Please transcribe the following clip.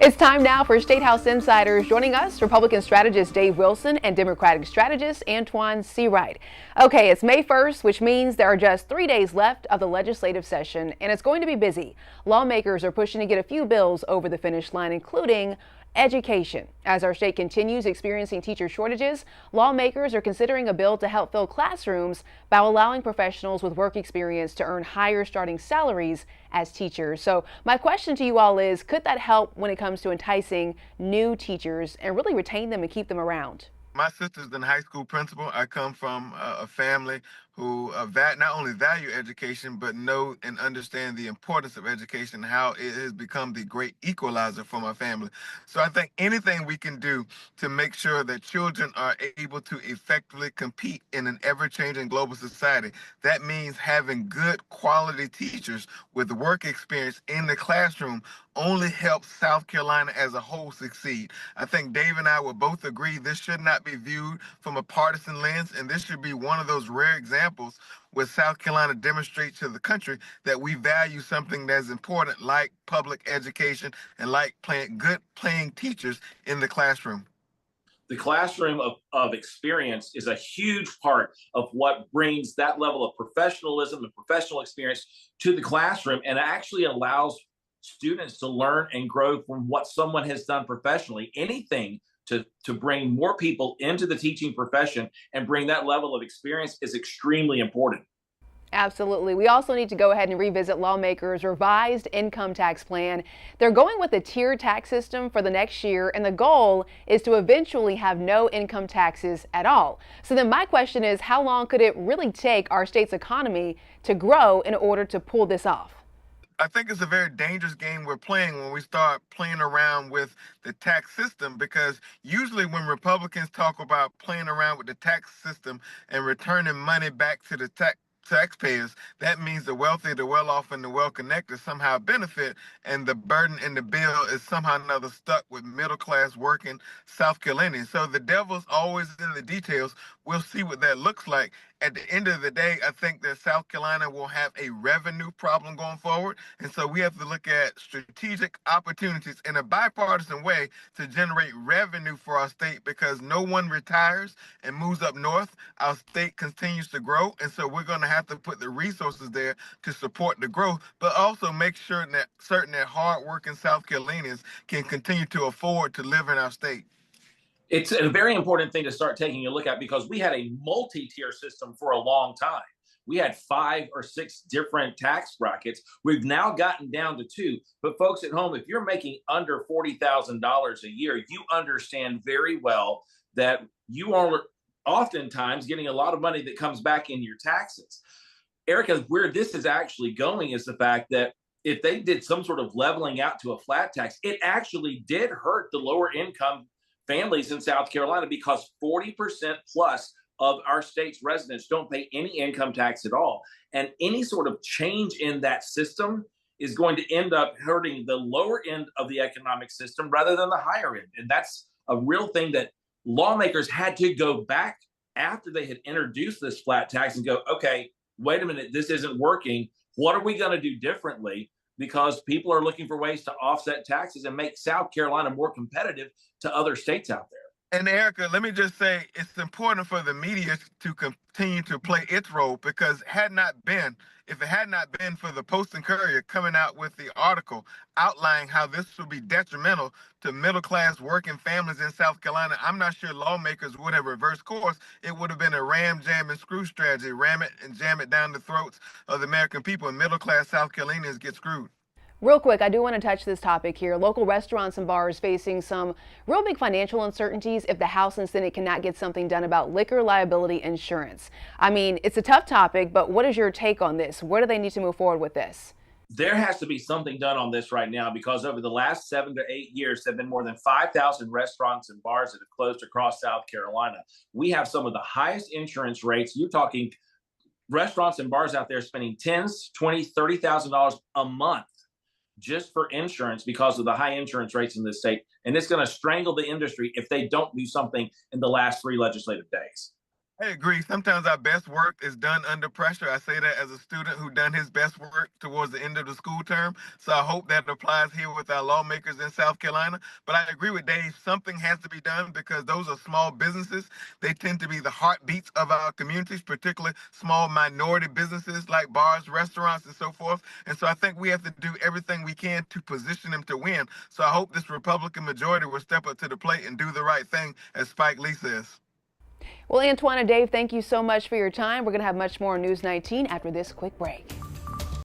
It's time now for State House Insiders. Joining us, Republican strategist Dave Wilson and Democratic strategist Antoine Seawright. Okay, it's May 1st, which means there are just 3 days left of the legislative session, and it's going to be busy. Lawmakers are pushing to get a few bills over the finish line, including education. As our state continues experiencing teacher shortages, lawmakers are considering a bill to help fill classrooms by allowing professionals with work experience to earn higher starting salaries as teachers. So my question to you all is, could that help when it comes to enticing new teachers and really retain them and keep them around? My sister's the high school principal. I come from a family who not only value education, but know and understand the importance of education, how it has become the great equalizer for my family. So I think anything we can do to make sure that children are able to effectively compete in an ever-changing global society, that means having good quality teachers with work experience in the classroom only helps South Carolina as a whole succeed. I think Dave and I will both agree this should not be viewed from a partisan lens, and this should be one of those rare examples where South Carolina demonstrates to the country that we value something that's important like public education and like playing teachers in the classroom. The classroom of experience is a huge part of what brings that level of professionalism and professional experience to the classroom, and actually allows students to learn and grow from what someone has done professionally. Anything to bring more people into the teaching profession and bring that level of experience is extremely important. Absolutely. We also need to go ahead and revisit lawmakers' revised income tax plan. They're going with a tiered tax system for the next year, and the goal is to eventually have no income taxes at all. So then my question is, how long could it really take our state's economy to grow in order to pull this off? I think it's a very dangerous game we're playing when we start playing around with the tax system, because usually when Republicans talk about playing around with the tax system and returning money back to the taxpayers, that means the wealthy, the well-off, and the well-connected somehow benefit, and the burden in the bill is somehow or another stuck with middle-class working South Carolinians. So the devil's always in the details. We'll see what that looks like. At the end of the day, I think that South Carolina will have a revenue problem going forward, and so we have to look at strategic opportunities in a bipartisan way to generate revenue for our state, because no one retires and moves up north. Our state continues to grow, and so we're going to have to put the resources there to support the growth, but also make sure that certain that hardworking South Carolinians can continue to afford to live in our state. It's a very important thing to start taking a look at, because we had a multi-tier system for a long time. We had 5 or 6 different tax brackets. We've now gotten down to 2. But folks at home, if you're making under $40,000 a year, you understand very well that you are oftentimes getting a lot of money that comes back in your taxes. Erica, where this is actually going is the fact that if they did some sort of leveling out to a flat tax, it actually did hurt the lower income families in South Carolina, because 40% plus of our state's residents don't pay any income tax at all. And any sort of change in that system is going to end up hurting the lower end of the economic system rather than the higher end. And that's a real thing that lawmakers had to go back after they had introduced this flat tax and go, okay, wait a minute, this isn't working. What are we going to do differently? Because people are looking for ways to offset taxes and make South Carolina more competitive to other states out there. And Erica, let me just say, it's important for the media to continue to play its role, because if it had not been for the Post and Courier coming out with the article outlining how this would be detrimental to middle-class working families in South Carolina, I'm not sure lawmakers would have reversed course. It would have been a ram, jam, and screw strategy, ram it and jam it down the throats of the American people, and middle-class South Carolinians get screwed. Real quick, I do want to touch this topic here. Local restaurants and bars facing some real big financial uncertainties if the House and Senate cannot get something done about liquor liability insurance. I mean, it's a tough topic, but what is your take on this? Where do they need to move forward with this? There has to be something done on this right now, because over the last 7 to 8 years, there have been more than 5,000 restaurants and bars that have closed across South Carolina. We have some of the highest insurance rates. You're talking restaurants and bars out there spending $10,000, $20,000, $30,000 a month just for insurance because of the high insurance rates in this state. And it's going to strangle the industry if they don't do something in the last 3 legislative days. I agree. Sometimes our best work is done under pressure. I say that as a student who done his best work towards the end of the school term. So I hope that applies here with our lawmakers in South Carolina. But I agree with Dave. Something has to be done because those are small businesses. They tend to be the heartbeats of our communities, particularly small minority businesses like bars, restaurants, and so forth. And so I think we have to do everything we can to position them to win. So I hope this Republican majority will step up to the plate and do the right thing, as Spike Lee says. Well, Antoine and Dave, thank you so much for your time. We're going to have much more on News 19 after this quick break.